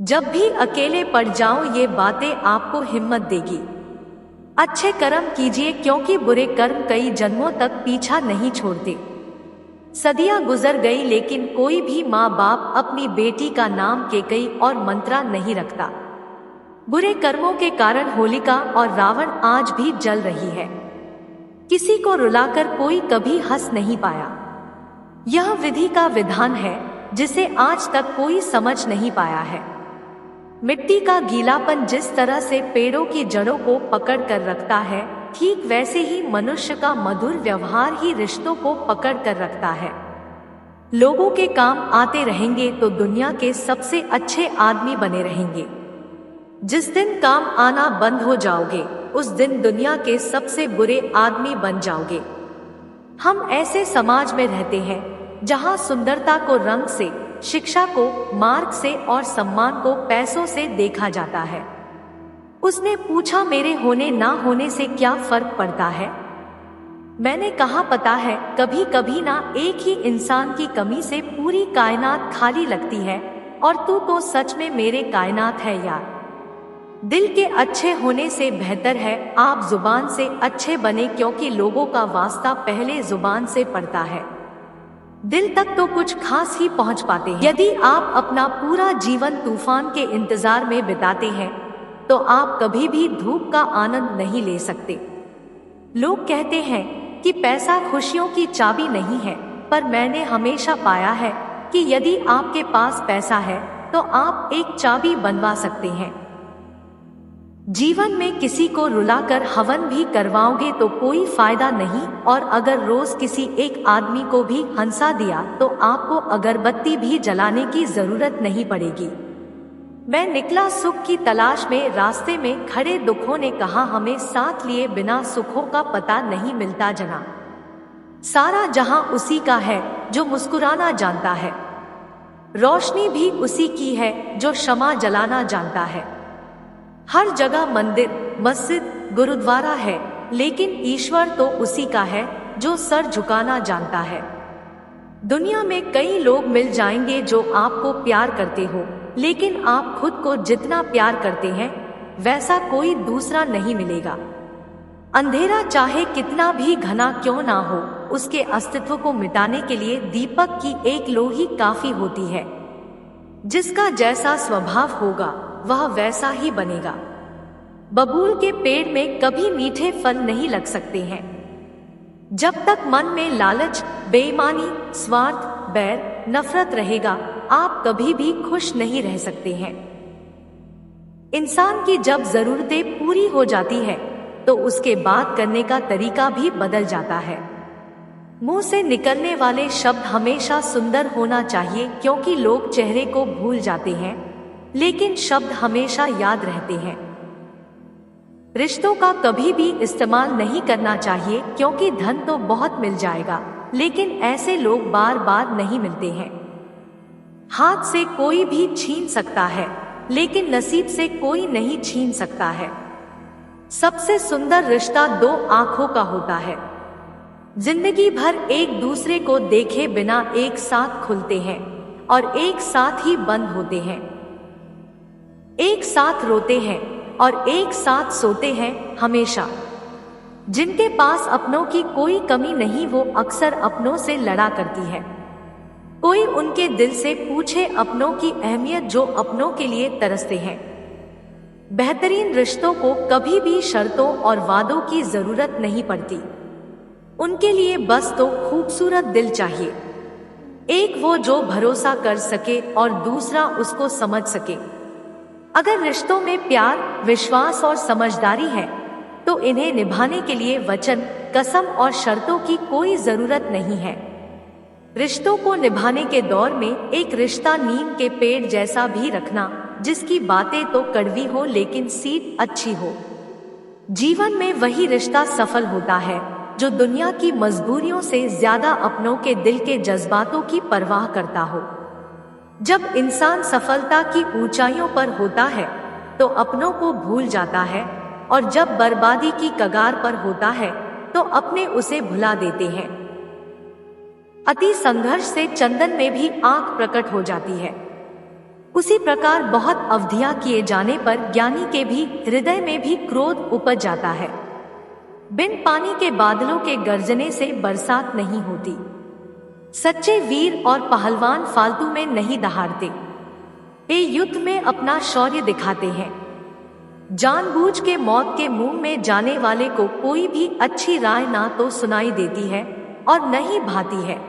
जब भी अकेले पड़ जाओ ये बातें आपको हिम्मत देगी। अच्छे कर्म कीजिए क्योंकि बुरे कर्म कई जन्मों तक पीछा नहीं छोड़ते। सदियां गुजर गई लेकिन कोई भी माँ बाप अपनी बेटी का नाम केकई और मंत्रा नहीं रखता। बुरे कर्मों के कारण होलिका और रावण आज भी जल रही है। किसी को रुलाकर कोई कभी हंस नहीं पाया। यह विधि का विधान है जिसे आज तक कोई समझ नहीं पाया है। मिट्टी का गीलापन जिस तरह से पेड़ों की जड़ों को पकड़ कर रखता है, ठीक वैसे ही मनुष्य का मधुर व्यवहार ही रिश्तों को पकड़ कर रखता है। लोगों के काम आते रहेंगे तो दुनिया के सबसे अच्छे आदमी बने रहेंगे। जिस दिन काम आना बंद हो जाओगे, उस दिन दुनिया के सबसे बुरे आदमी बन जाओगे। हम ऐसे समाज में रहते हैं जहां सुंदरता को रंग से, शिक्षा को मार्ग से और सम्मान को पैसों से देखा जाता है। उसने पूछा, मेरे होने ना होने से क्या फर्क पड़ता है? मैंने कहा, पता है, कभी कभी ना एक ही इंसान की कमी से पूरी कायनात खाली लगती है, और तू तो सच में मेरे कायनात है यार। दिल के अच्छे होने से बेहतर है आप जुबान से अच्छे बने, क्योंकि लोगों का वास्ता पहले जुबान से पड़ता है। दिल तक तो कुछ खास ही पहुंच पाते हैं। यदि आप अपना पूरा जीवन तूफान के इंतजार में बिताते हैं तो आप कभी भी धूप का आनंद नहीं ले सकते। लोग कहते हैं कि पैसा खुशियों की चाबी नहीं है, पर मैंने हमेशा पाया है कि यदि आपके पास पैसा है तो आप एक चाबी बनवा सकते हैं। जीवन में किसी को रुलाकर हवन भी करवाओगे तो कोई फायदा नहीं, और अगर रोज किसी एक आदमी को भी हंसा दिया तो आपको अगरबत्ती भी जलाने की जरूरत नहीं पड़ेगी। मैं निकला सुख की तलाश में, रास्ते में खड़े दुखों ने कहा, हमें साथ लिए बिना सुखों का पता नहीं मिलता जना। सारा जहां उसी का है जो मुस्कुराना जानता है। रोशनी भी उसी की है जो शमा जलाना जानता है। हर जगह मंदिर, मस्जिद, गुरुद्वारा है, लेकिन ईश्वर तो उसी का है जो सर झुकाना जानता है। दुनिया में कई लोग मिल जाएंगे जो आपको प्यार करते हो, लेकिन आप खुद को जितना प्यार करते हैं वैसा कोई दूसरा नहीं मिलेगा। अंधेरा चाहे कितना भी घना क्यों ना हो, उसके अस्तित्व को मिटाने के लिए दीपक की एक लो ही काफी होती है। जिसका जैसा स्वभाव होगा वह वैसा ही बनेगा। बबूल के पेड़ में कभी मीठे फल नहीं लग सकते हैं। जब तक मन में लालच, बेईमानी, स्वार्थ, बैर, नफरत रहेगा, आप कभी भी खुश नहीं रह सकते हैं। इंसान की जब जरूरतें पूरी हो जाती है तो उसके बात करने का तरीका भी बदल जाता है। मुंह से निकलने वाले शब्द हमेशा सुंदर होना चाहिए, क्योंकि लोग चेहरे को भूल जाते हैं लेकिन शब्द हमेशा याद रहते हैं। रिश्तों का कभी भी इस्तेमाल नहीं करना चाहिए, क्योंकि धन तो बहुत मिल जाएगा लेकिन ऐसे लोग बार बार नहीं मिलते हैं। हाथ से कोई भी छीन सकता है लेकिन नसीब से कोई नहीं छीन सकता है। सबसे सुंदर रिश्ता दो आंखों का होता है। जिंदगी भर एक दूसरे को देखे बिना एक साथ खुलते हैं और एक साथ ही बंद होते हैं। एक साथ रोते हैं और एक साथ सोते हैं हमेशा। जिनके पास अपनों की कोई कमी नहीं वो अक्सर अपनों से लड़ा करती है। कोई उनके दिल से पूछे अपनों की अहमियत जो अपनों के लिए तरसते हैं। बेहतरीन रिश्तों को कभी भी शर्तों और वादों की जरूरत नहीं पड़ती। उनके लिए बस तो खूबसूरत दिल चाहिए। एक वो जो भरोसा कर सके और दूसरा उसको समझ सके। अगर रिश्तों में प्यार, विश्वास और समझदारी है तो इन्हें निभाने के लिए वचन, कसम और शर्तों की कोई जरूरत नहीं है। रिश्तों को निभाने के दौर में एक रिश्ता नीम के पेड़ जैसा भी रखना, जिसकी बातें तो कड़वी हो लेकिन सीड अच्छी हो। जीवन में वही रिश्ता सफल होता है जो दुनिया की मजबूरियों से ज्यादा अपनों के दिल के जज्बातों की परवाह करता हो। जब इंसान सफलता की ऊंचाइयों पर होता है तो अपनों को भूल जाता है, और जब बर्बादी की कगार पर होता है तो अपने उसे भुला देते हैं। अति संघर्ष से चंदन में भी आग प्रकट हो जाती है। उसी प्रकार बहुत अवधियां किए जाने पर ज्ञानी के भी हृदय में भी क्रोध उपज जाता है। बिन पानी के बादलों के गरजने से बरसात नहीं होती। सच्चे वीर और पहलवान फालतू में नहीं दहाड़ते, वे युद्ध में अपना शौर्य दिखाते हैं। जानबूझ के मौत के मुंह में जाने वाले को कोई भी अच्छी राय ना तो सुनाई देती है और न ही भाती है।